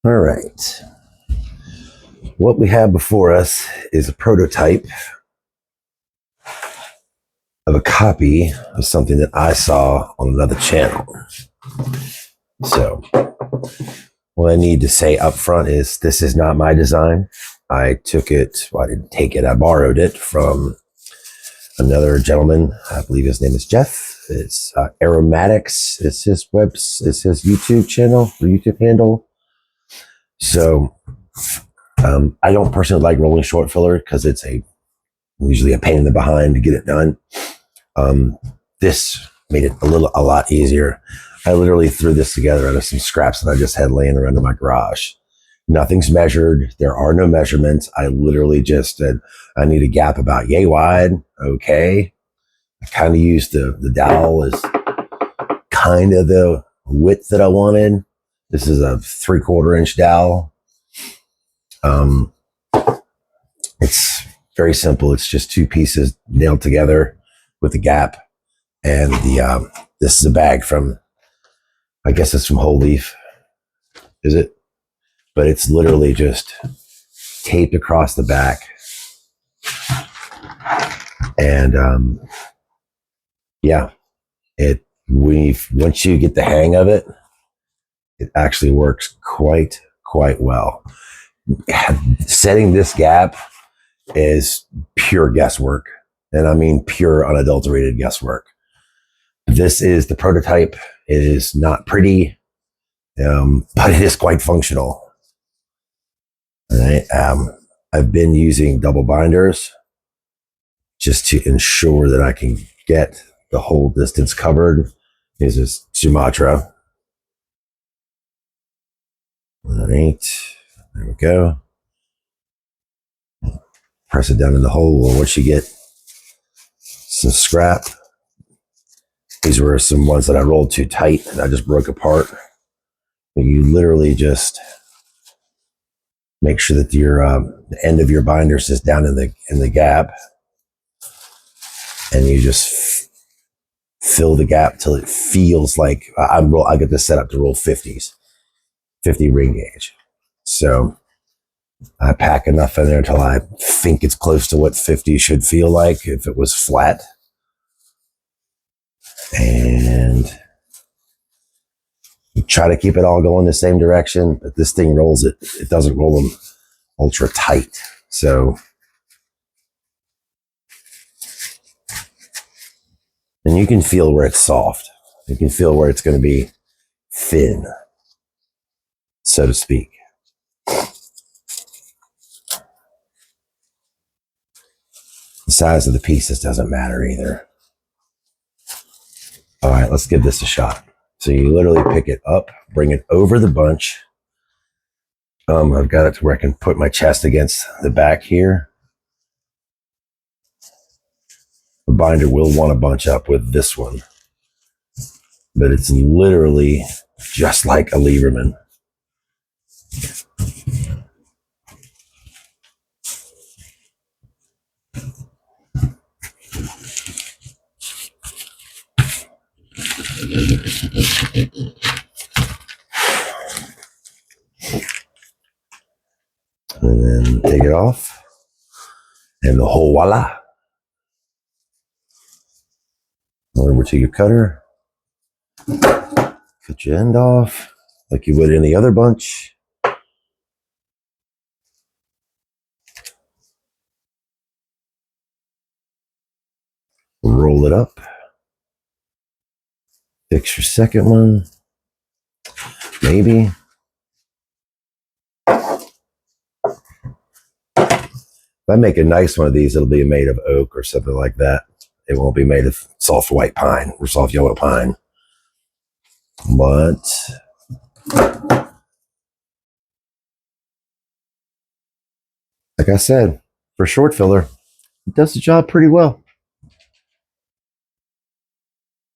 All right. What we have before us is a prototype of a copy of something that I saw on another channel. So what I need to say up front is this is not my design. I took it, well, I didn't take it, I borrowed it from another gentleman. I believe his name is Jeff. It's Aromatics. It's his YouTube channel or YouTube handle. So I don't personally like rolling short filler because it's usually a pain in the behind to get it done. This made it a lot easier. I literally threw this together out of some scraps that I just had laying around in my garage. Nothing's measured. There are no measurements. I literally just said, I need a gap about yay wide. Okay. I kind of used the dowel as kind of the width that I wanted. This is a 3/4 inch dowel. It's very simple. It's just two pieces nailed together with a gap. And this is a bag from, I guess it's from Whole Leaf. Is it? But it's literally just taped across the back. And yeah, once you get the hang of it, it actually works quite well. Setting this gap is pure guesswork. And I mean pure unadulterated guesswork. This is the prototype. It is not pretty, but it is quite functional. All right. I've been using double binders just to ensure that I can get the whole distance covered. This is Sumatra. All right. There we go. Press it down in the hole. Once you get some scrap, these were some ones that I rolled too tight and I just broke apart. And you literally just make sure that your the end of your binders is down in the gap, and you just fill the gap till it feels like I get this set up to roll 50s, 50 ring gauge. So I pack enough in there until I think it's close to what 50 should feel like if it was flat. And you try to keep it all going the same direction, but this thing rolls it. It doesn't roll them ultra tight. So, and you can feel where it's soft. You can feel where it's going to be thin, so to speak. The size of the pieces doesn't matter either. All right, let's give this a shot. So you literally pick it up, bring it over the bunch. I've got it to where I can put my chest against the back here. The binder will want to bunch up with this one, but it's literally just like a Lieberman. And then take it off, and the whole voila. Over to your cutter, cut your end off like you would any other bunch. Roll it up. Fix your second one, maybe. If I make a nice one of these, it'll be made of oak or something like that. It won't be made of soft white pine or soft yellow pine. But like I said, for short filler, it does the job pretty well.